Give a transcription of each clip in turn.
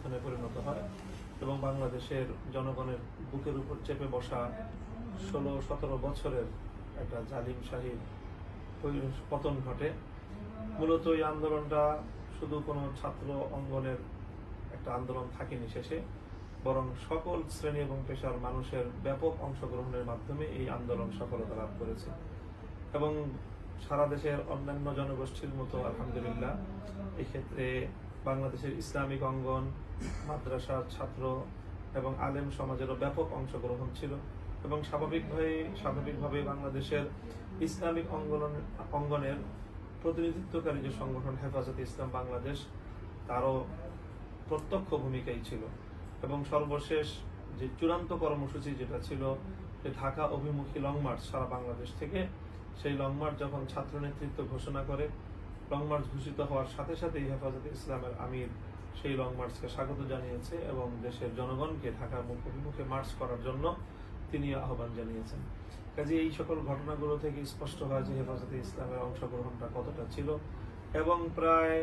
অভ্যুত্থানে পরিণত হয় এবং বাংলাদেশের জনগণের বুকের উপর চেপে বসা 16-17 বছরের একটা জালিম শাহীর পতন ঘটে। মূলত এই আন্দোলনটা শুধু কোনো ছাত্র অঙ্গনের একটা আন্দোলন থাকেনি শেষে, বরং সকল শ্রেণী এবং পেশার মানুষের ব্যাপক অংশগ্রহণের মাধ্যমে এই আন্দোলন সফলতা লাভ করেছে এবং সারা দেশের অন্যান্য জনগোষ্ঠীর মতো আলহামদুলিল্লাহ এই ক্ষেত্রে বাংলাদেশের ইসলামিক অঙ্গন, মাদ্রাসার ছাত্র এবং আলেম সমাজেরও ব্যাপক অংশগ্রহণ ছিল এবং স্বাভাবিকভাবে বাংলাদেশের ইসলামিক অঙ্গনের প্রতিনিধিত্বকারী যে সংগঠন হেফাজতে ইসলাম বাংলাদেশ, তারও প্রত্যক্ষ ভূমিকাই ছিল এবং সর্বশেষ যে চূড়ান্ত কর্মসূচি যেটা ছিল যে ঢাকা অভিমুখী লং মার্চ সারা বাংলাদেশ থেকে, সেই লং মার্চ যখন ছাত্র নেতৃত্ব ঘোষণা করে, লং মার্চ ঘোষিত হওয়ার সাথে সাথেই হেফাজতে ইসলামের আমির সেই লং মার্চকে স্বাগত জানিয়েছে এবং দেশের জনগণকে ঢাকার অভিমুখে মার্চ করার জন্য তিনি আহ্বান জানিয়েছেন। কাজে এই সকল ঘটনাগুলো থেকে স্পষ্ট হয় যে হেফাজতে ইসলামের অংশগ্রহণটা কতটা ছিল এবং প্রায়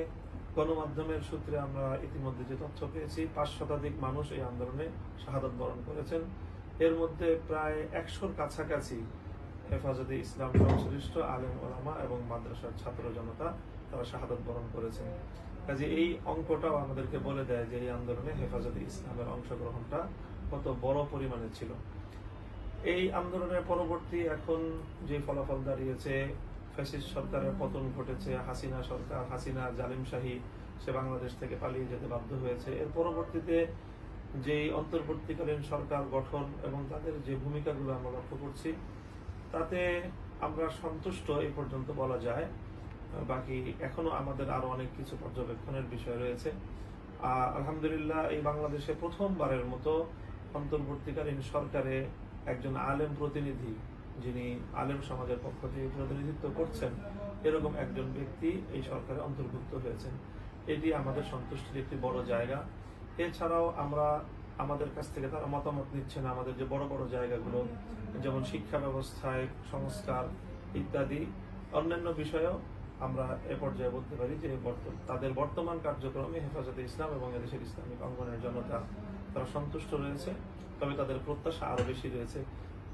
গণমাধ্যমের সূত্রে আমরা ইতিমধ্যে যে তথ্য পেয়েছি 5 শতাধিক মানুষ এই আন্দোলনে শাহাদাত বরণ করেছেন। এর মধ্যে প্রায় 100-র কাছাকাছি হেফাজতে ইসলাম সংশ্লিষ্ট আলেম ওলামা এবং মাদ্রাসার ছাত্র জনতা তারা শাহাদাত বরণ করেছেন। কাজে এই অঙ্কটাও আমাদেরকে বলে দেয় যে এই আন্দোলনে হেফাজতে ইসলামের অংশগ্রহণটা কত বড় পরিমাণে ছিল। এই আন্দোলনের পরবর্তী এখন যে ফলাফল দাঁড়িয়েছে, ফ্যাসিস্ট সরকারের পতন ঘটেছে, হাসিনা জালিম শাহী সে বাংলাদেশ থেকে পালিয়ে যেতে বাধ্য হয়েছে। এর পরবর্তীতে যে অন্তর্বর্তীকালীন সরকার গঠন এবং তাদের যে ভূমিকাগুলো আমরা লক্ষ্য করছি, তাতে আমরা সন্তুষ্ট এই পর্যন্ত বলা যায়। বাকি এখনো আমাদের আরো অনেক কিছু পর্যবেক্ষণের বিষয় রয়েছে। আলহামদুলিল্লাহ এই বাংলাদেশে প্রথমবারের মতো অন্তর্বর্তীকালীন সরকারে একজন আলেম প্রতিনিধি, যিনি আলেম সমাজের পক্ষ থেকে প্রতিনিধিত্ব করছেন, এরকম একজন ব্যক্তি এই সরকারে অন্তর্ভুক্ত হয়েছেন। এটি আমাদের সন্তুষ্টির একটি বড় জায়গা। এছাড়াও আমরা আমাদের কাছ থেকে তারা মতামত নিচ্ছেন আমাদের যে বড় বড় জায়গাগুলো, যেমন শিক্ষা ব্যবস্থায় সংস্কার ইত্যাদি অন্যান্য বিষয়েও আমরা এ পর্যায়ে বলতে পারি যে তাদের বর্তমান কার্যক্রমে হেফাজতে ইসলাম এবং এদেশের ইসলামিক অঙ্গনের জনতা তারা সন্তুষ্ট রয়েছে। তবে তাদের প্রত্যাশা আরো বেশি রয়েছে।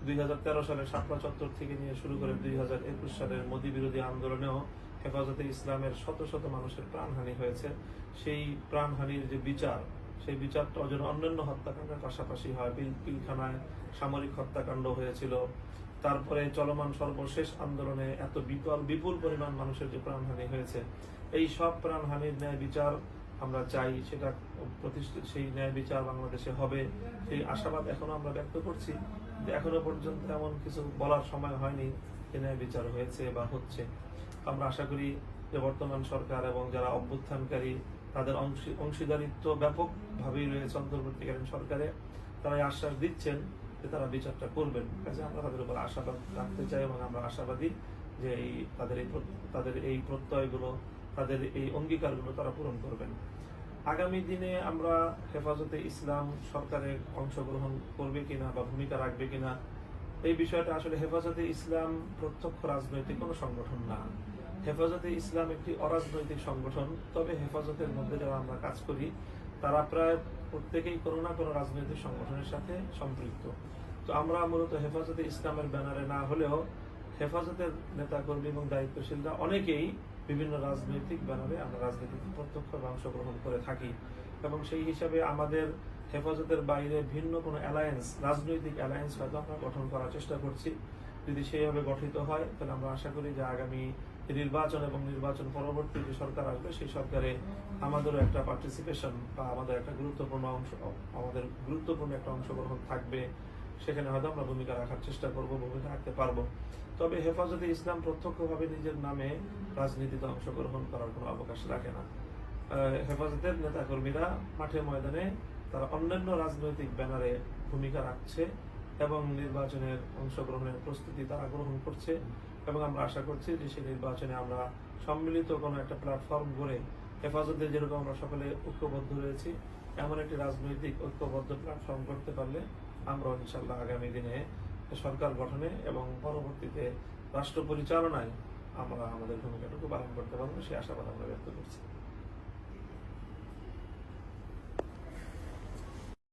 2013 সালের শাপলা চত্বর থেকে নিয়ে শুরু করে 2021 সালের মোদী বিরোধী আন্দোলনেও হেফাজতে ইসলামের শত শত মানুষের প্রাণহানি হয়েছে। সেই প্রাণহানির যে বিচার, সেই বিচারটা যেন অন্যান্য হত্যাকাণ্ডের পাশাপাশি হয়। পিলখানায় সামরিক হত্যাকাণ্ড হয়েছিল, তারপরে চলমান সর্বশেষ আন্দোলনে এত বিপুল পরিমাণ মানুষের যে প্রাণহানি হয়েছে, এই সব প্রাণহানির ন্যায় বিচার আমরা চাই। সেটা সেই ন্যায় বিচার বাংলাদেশে হবে, সেই আশাবাদ এখনো আমরা ব্যক্ত করছি। এখনো পর্যন্ত এমন কিছু বলার সময় হয়নি যে ন্যায় বিচার হয়েছে বা হচ্ছে। আমরা আশা করি যে বর্তমান সরকার এবং যারা অভ্যুত্থানকারী তাদের অংশীদারিত্ব ব্যাপকভাবেই রয়েছে অন্তর্বর্তীকালীন সরকারে, তারা আশ্বাস দিচ্ছেন যে তারা বিচারটা করবেন। কাজে আমরা তাদের উপর আশাবাদ রাখতে চাই এবং আমরা আশাবাদী যে তাদের এই প্রত্যয়গুলো, তাদের এই অঙ্গীকারগুলো তারা পূরণ করবেন। আগামী দিনে আমরা হেফাজতে ইসলাম সরকারে অংশগ্রহণ করবে কিনা বা ভূমিকা রাখবে কিনা, এই বিষয়টা আসলে হেফাজতে ইসলাম প্রত্যক্ষ রাজনৈতিক কোনো সংগঠন না। হেফাজতে ইসলাম একটি অরাজনৈতিক সংগঠন। তবে হেফাজতের মধ্যে যারা আমরা কাজ করি তারা প্রায় প্রত্যেকেই কোনো না কোনো রাজনৈতিক সংগঠনের সাথে সম্পৃক্ত। তো আমরা মূলত হেফাজতে ইসলামের ব্যানারে না হলেও হেফাজতের নেতাকর্মী এবং দায়িত্বশীলরা অনেকেই বিভিন্ন রাজনৈতিক ব্যানারে আমরা রাজনীতিতে প্রত্যক্ষ অংশগ্রহণ করে থাকি এবং সেই হিসাবে আমাদের হেফাজতের বাইরে ভিন্ন কোনো অ্যালায়েন্স, রাজনৈতিক অ্যালায়েন্স হয়তো আমরা গঠন করার চেষ্টা করছি। যদি সেইভাবে গঠিত হয় তাহলে আমরা আশা করি যে আগামী নির্বাচন এবং নির্বাচন পরবর্তী যে সরকার আসবে সেই সরকারে আমাদেরও একটা পার্টিসিপেশন বা আমাদের গুরুত্বপূর্ণ একটা অংশগ্রহণ থাকবে। সেখানে হয়তো আমরা ভূমিকা রাখার চেষ্টা করব, ভূমিকা রাখতে পারবো। তবে হেফাজতে ইসলাম প্রত্যক্ষভাবে নিজের নামে রাজনীতিতে অংশগ্রহণ করার কোনো অবকাশ রাখে না। হেফাজতের নেতাকর্মীরা মাঠে ময়দানে তারা অন্যান্য রাজনৈতিক ব্যানারে ভূমিকা রাখছে এবং নির্বাচনের অংশগ্রহণের প্রস্তুতি তারা গ্রহণ করছে এবং আমরা আশা করছি যে সেই নির্বাচনে আমরা সম্মিলিত কোনো একটা প্ল্যাটফর্ম গড়ে হেফাজতে যেরকম আমরা সকলে ঐক্যবদ্ধ রয়েছি, এমন একটি রাজনৈতিক ঐক্যবদ্ধ প্ল্যাটফর্ম করতে পারলে আমরা ইনশাআল্লাহ আগামী দিনে সরকার গঠনে এবং পরবর্তীতে রাষ্ট্র পরিচালনায় আমরা আমাদের ভূমিকাটুকু পালন করতে পারবো, সেই আশাবাদ আমরা ব্যক্ত করছি।